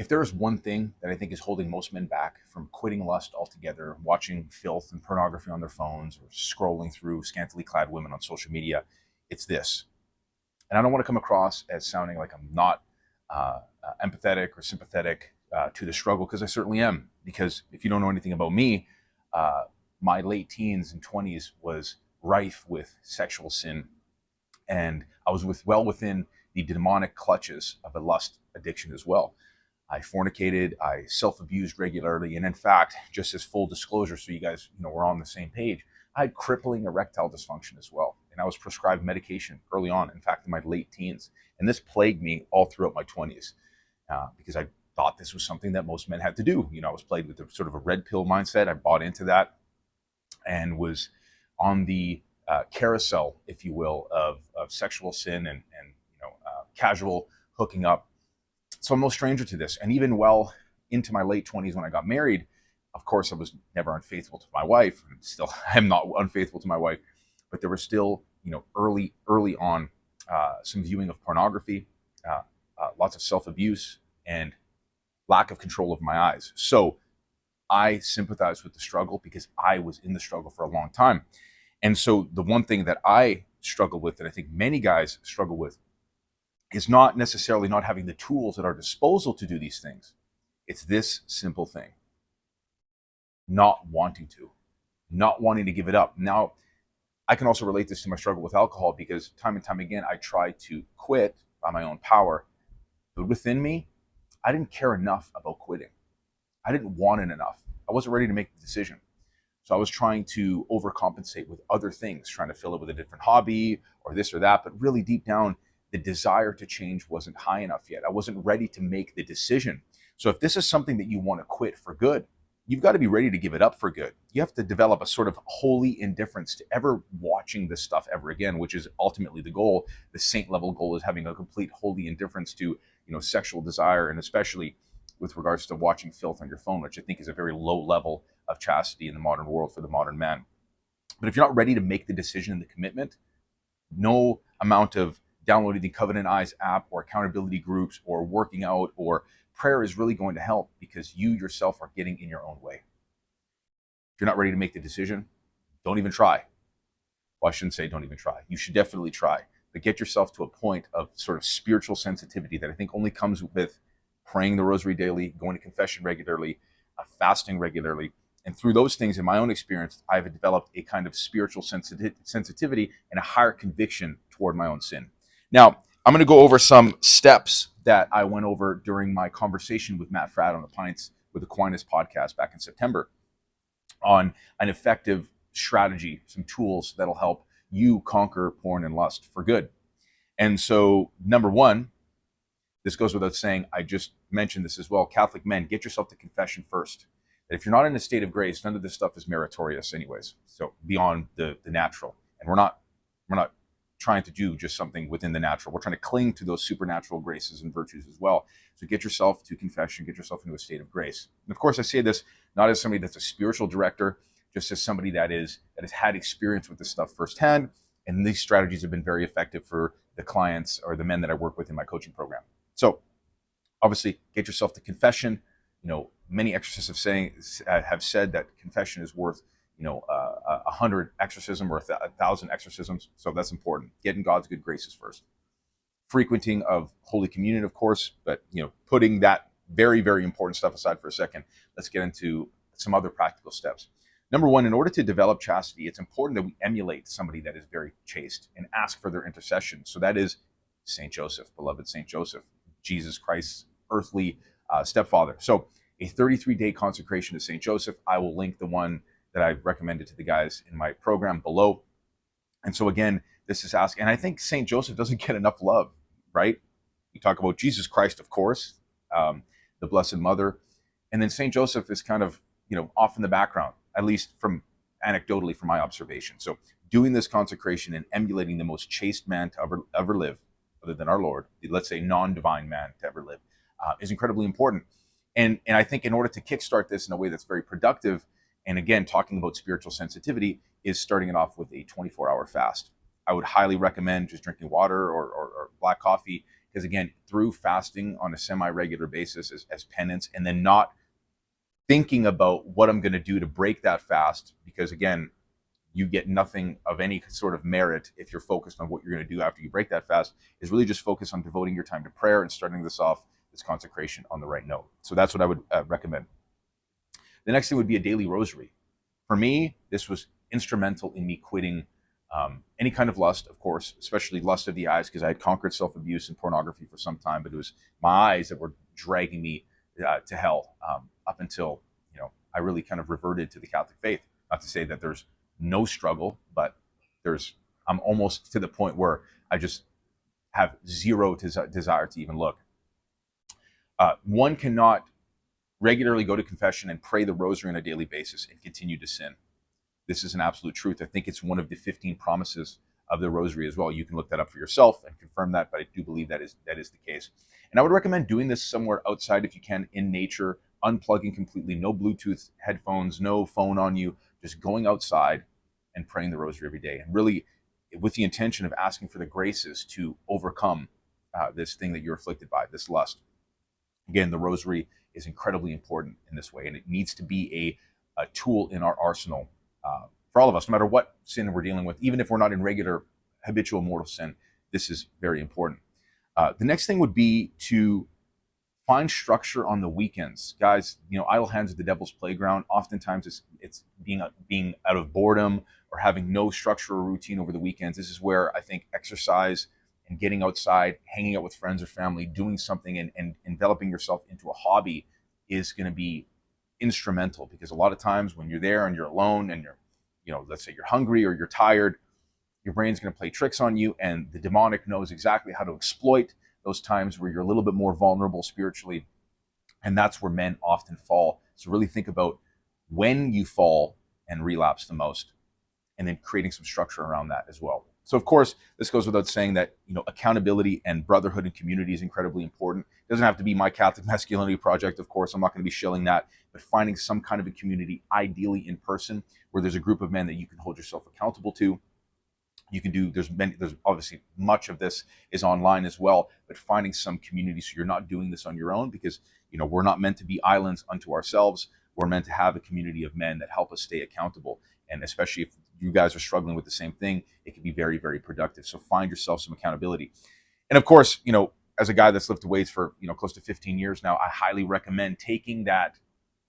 If there is one thing that I think is holding most men back from quitting lust altogether, watching filth and pornography on their phones, or scrolling through scantily clad women on social media, it's this. And I don't want to come across as sounding like I'm not empathetic or sympathetic to the struggle, because I certainly am. Because if you don't know anything about me, uh, my late teens and 20s was rife with sexual sin, and I was well within the demonic clutches of a lust addiction as well. I fornicated, I self-abused regularly, and in fact, just as full disclosure, so you guys, we're on the same page, I had crippling erectile dysfunction as well, and I was prescribed medication early on. In fact, in my late teens, and this plagued me all throughout my 20s because I thought this was something that most men had to do. I was plagued with a sort of a red pill mindset. I bought into that and was on the carousel, if you will, of sexual sin and casual hooking up. So I'm no stranger to this. And even well into my late 20s when I got married, of course, I was never unfaithful to my wife. And still, I'm not unfaithful to my wife. But there was still, early on, some viewing of pornography, lots of self-abuse, and lack of control of my eyes. So I sympathize with the struggle because I was in the struggle for a long time. And so the one thing that I struggle with, that I think many guys struggle with, is not necessarily not having the tools at our disposal to do these things. It's this simple thing: not wanting to give it up. Now, I can also relate this to my struggle with alcohol, because time and time again, I tried to quit by my own power, but within me, I didn't care enough about quitting. I didn't want it enough. I wasn't ready to make the decision. So I was trying to overcompensate with other things, trying to fill it with a different hobby or this or that. But really deep down, the desire to change wasn't high enough yet. I wasn't ready to make the decision. So if this is something that you want to quit for good, you've got to be ready to give it up for good. You have to develop a sort of holy indifference to ever watching this stuff ever again, which is ultimately the goal. The saint level goal is having a complete holy indifference to, sexual desire, and especially with regards to watching filth on your phone, which I think is a very low level of chastity in the modern world for the modern man. But if you're not ready to make the decision and the commitment, no amount of downloading the Covenant Eyes app or accountability groups or working out or prayer is really going to help, because you yourself are getting in your own way. If you're not ready to make the decision, don't even try. Well, I shouldn't say don't even try. You should definitely try, but get yourself to a point of sort of spiritual sensitivity that I think only comes with praying the rosary daily, going to confession regularly, fasting regularly. And through those things, in my own experience, I've developed a kind of spiritual sensitivity and a higher conviction toward my own sin. Now, I'm going to go over some steps that I went over during my conversation with Matt Fradd on the Pints with Aquinas podcast back in September on an effective strategy, some tools that'll help you conquer porn and lust for good. And so, number one, this goes without saying, I just mentioned this as well, Catholic men, get yourself to confession first. That if you're not in a state of grace, none of this stuff is meritorious anyways, so beyond the natural. And we're not trying to do just something within the natural. We're trying to cling to those supernatural graces and virtues as well. So get yourself to confession, get yourself into a state of grace. And of course, I say this not as somebody that's a spiritual director, just as somebody that has had experience with this stuff firsthand. And these strategies have been very effective for the clients or the men that I work with in my coaching program. So obviously, get yourself to confession. Many exorcists have said that confession is worth 100 exorcism or 1,000 exorcisms. So that's important. Getting God's good graces first. Frequenting of Holy Communion, of course, but putting that very, very important stuff aside for a second, let's get into some other practical steps. Number one, in order to develop chastity, it's important that we emulate somebody that is very chaste and ask for their intercession. So that is Saint Joseph, beloved Saint Joseph, Jesus Christ's earthly stepfather. So a 33-day consecration to Saint Joseph. I will link the one that I've recommended to the guys in my program below. And so again, this is asking, and I think Saint Joseph doesn't get enough love, right? We talk about Jesus Christ, of course, the Blessed Mother, and then Saint Joseph is kind of, off in the background, at least from anecdotally from my observation. So doing this consecration and emulating the most chaste man to ever live, other than our Lord, let's say non-divine man to ever live, is incredibly important. And I think in order to kickstart this in a way that's very productive, and again, talking about spiritual sensitivity, is starting it off with a 24-hour fast. I would highly recommend just drinking water or black coffee because again, through fasting on a semi-regular basis as penance, and then not thinking about what I'm going to do to break that fast, because again, you get nothing of any sort of merit if you're focused on what you're going to do after you break that fast, is really just focus on devoting your time to prayer and starting this consecration on the right note. So that's what I would recommend. The next thing would be a daily rosary. For me, this was instrumental in me quitting any kind of lust, of course, especially lust of the eyes, because I had conquered self-abuse and pornography for some time, but it was my eyes that were dragging me to hell up until, I really kind of reverted to the Catholic faith. Not to say that there's no struggle, but I'm almost to the point where I just have zero desire to even look. One cannot regularly go to confession and pray the rosary on a daily basis and continue to sin. This is an absolute truth. I think it's one of the 15 promises of the rosary as well. You can look that up for yourself and confirm that, but I do believe that is the case. And I would recommend doing this somewhere outside if you can, in nature, unplugging completely, no Bluetooth headphones, no phone on you, just going outside and praying the rosary every day. And really with the intention of asking for the graces to overcome this thing that you're afflicted by, this lust. Again, the rosary is incredibly important in this way, and it needs to be a tool in our arsenal for all of us, no matter what sin we're dealing with, even if we're not in regular habitual mortal sin. This is very important. The next thing would be to find structure on the weekends. Guys, idle hands at the devil's playground. Oftentimes it's being out of boredom or having no structure or routine over the weekends. This is where I think exercise and getting outside, hanging out with friends or family, doing something and enveloping yourself into a hobby is going to be instrumental, because a lot of times when you're there and you're alone and let's say you're hungry or you're tired, your brain's going to play tricks on you, and the demonic knows exactly how to exploit those times where you're a little bit more vulnerable spiritually. And that's where men often fall. So really think about when you fall and relapse the most, and then creating some structure around that as well. So of course, this goes without saying that, accountability and brotherhood and community is incredibly important. It doesn't have to be my Catholic Masculinity Project, of course. I'm not going to be shilling that, but finding some kind of a community, ideally in person, where there's a group of men that you can hold yourself accountable to. You can do, there's obviously much of this is online as well, but finding some community so you're not doing this on your own, because, we're not meant to be islands unto ourselves. We're meant to have a community of men that help us stay accountable. And especially if you guys are struggling with the same thing, it can be very, very productive. So find yourself some accountability. And of course, as a guy that's lifted weights for, close to 15 years now, I highly recommend taking that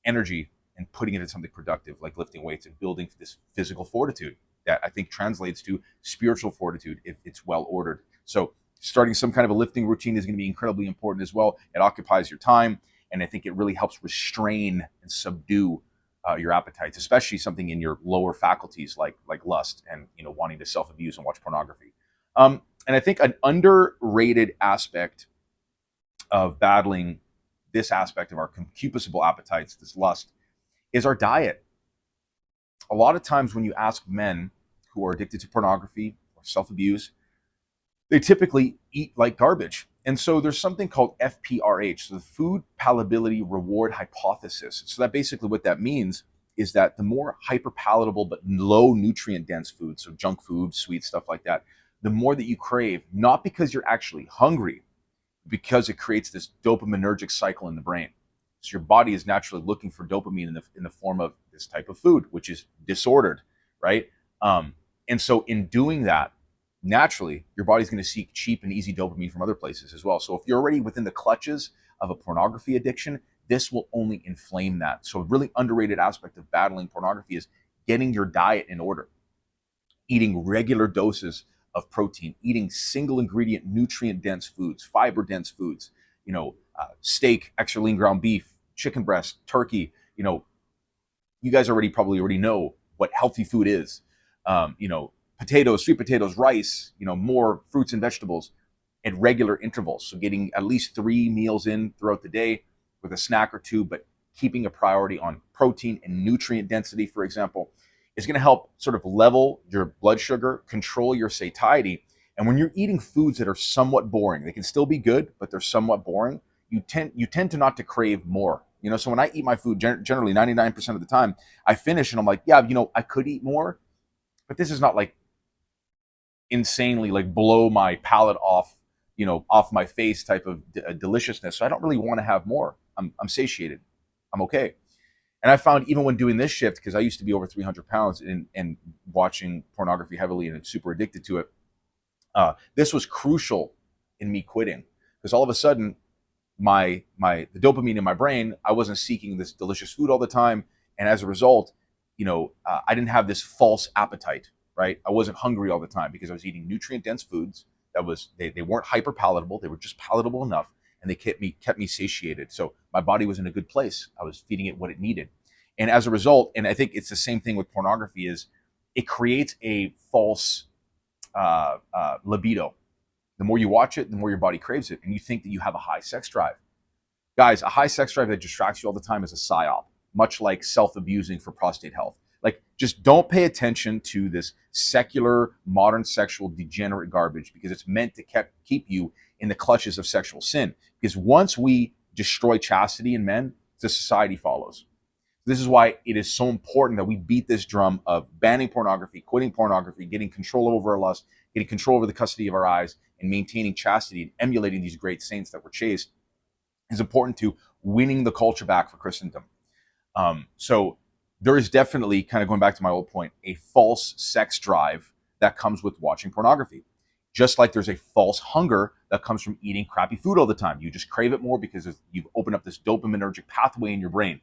energy and putting it into something productive, like lifting weights and building this physical fortitude that I think translates to spiritual fortitude if it's well ordered. So starting some kind of a lifting routine is going to be incredibly important as well. It occupies your time, and I think it really helps restrain and subdue your appetites, especially something in your lower faculties like lust and wanting to self-abuse and watch pornography. And I think an underrated aspect of battling this aspect of our concupiscible appetites, this lust, is our diet. A lot of times when you ask men who are addicted to pornography or self-abuse, they typically eat like garbage. And so there's something called FPRH, so the food palatability reward hypothesis. So that basically what that means is that the more hyperpalatable but low nutrient dense food, so junk food, sweet stuff like that, the more that you crave, not because you're actually hungry, because it creates this dopaminergic cycle in the brain. So your body is naturally looking for dopamine in the form of this type of food, which is disordered, right? And so in doing that, naturally, your body's going to seek cheap and easy dopamine from other places as well. So if you're already within the clutches of a pornography addiction, this will only inflame that. So a really underrated aspect of battling pornography is getting your diet in order, eating regular doses of protein, eating single ingredient, nutrient dense foods, fiber dense foods, steak, extra lean ground beef, chicken breast, turkey. You guys probably already know what healthy food is. Potatoes, sweet potatoes, rice, more fruits and vegetables at regular intervals. So getting at least 3 meals in throughout the day with a snack or two, but keeping a priority on protein and nutrient density, for example, is going to help sort of level your blood sugar, control your satiety. And when you're eating foods that are somewhat boring, they can still be good, but they're somewhat boring, you tend to not to crave more. So when I eat my food, generally 99% of the time, I finish and I'm like, yeah, I could eat more, but this is not like insanely like blow my palate off, off my face type of deliciousness. So I don't really want to have more. I'm satiated. I'm okay. And I found even when doing this shift, because I used to be over 300 pounds and watching pornography heavily and super addicted to it, this was crucial in me quitting, because all of a sudden the dopamine in my brain, I wasn't seeking this delicious food all the time, and as a result, I didn't have this false appetite, right? I wasn't hungry all the time because I was eating nutrient dense foods they weren't hyper palatable, they were just palatable enough, and they kept me satiated. So my body was in a good place. I was feeding it what it needed, and as a result, and I think it's the same thing with pornography, is it creates a false libido. The more you watch it, the more your body craves it, and you think that you have a high sex drive. Guys, a high sex drive that distracts you all the time is a psyop, much like self-abusing for prostate health. Like, just don't pay attention to this secular, modern sexual degenerate garbage, because it's meant to keep you in the clutches of sexual sin. Because once we destroy chastity in men, the society follows. This is why it is so important that we beat this drum of banning pornography, quitting pornography, getting control over our lust, getting control over the custody of our eyes, and maintaining chastity and emulating these great saints that were chaste is important to winning the culture back for Christendom. So there is definitely, kind of going back to my old point, a false sex drive that comes with watching pornography. Just like there's a false hunger that comes from eating crappy food all the time. You just crave it more because you've opened up this dopaminergic pathway in your brain.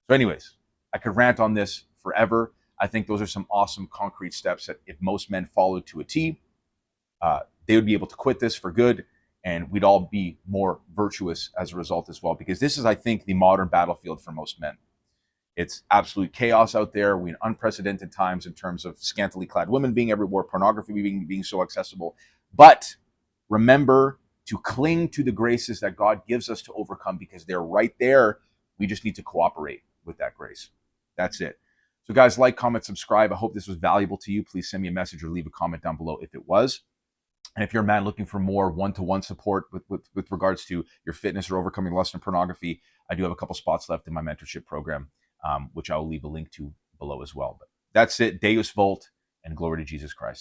So anyways, I could rant on this forever. I think those are some awesome concrete steps that if most men followed to a T, they would be able to quit this for good, and we'd all be more virtuous as a result as well, because this is, I think, the modern battlefield for most men. It's absolute chaos out there. We're in unprecedented times in terms of scantily clad women being everywhere, pornography being so accessible. But remember to cling to the graces that God gives us to overcome, because they're right there. We just need to cooperate with that grace. That's it. So guys, like, comment, subscribe. I hope this was valuable to you. Please send me a message or leave a comment down below if it was. And if you're a man looking for more one-to-one support with regards to your fitness or overcoming lust and pornography, I do have a couple spots left in my mentorship program, which I will leave a link to below as well. But that's it. Deus Volt, and glory to Jesus Christ.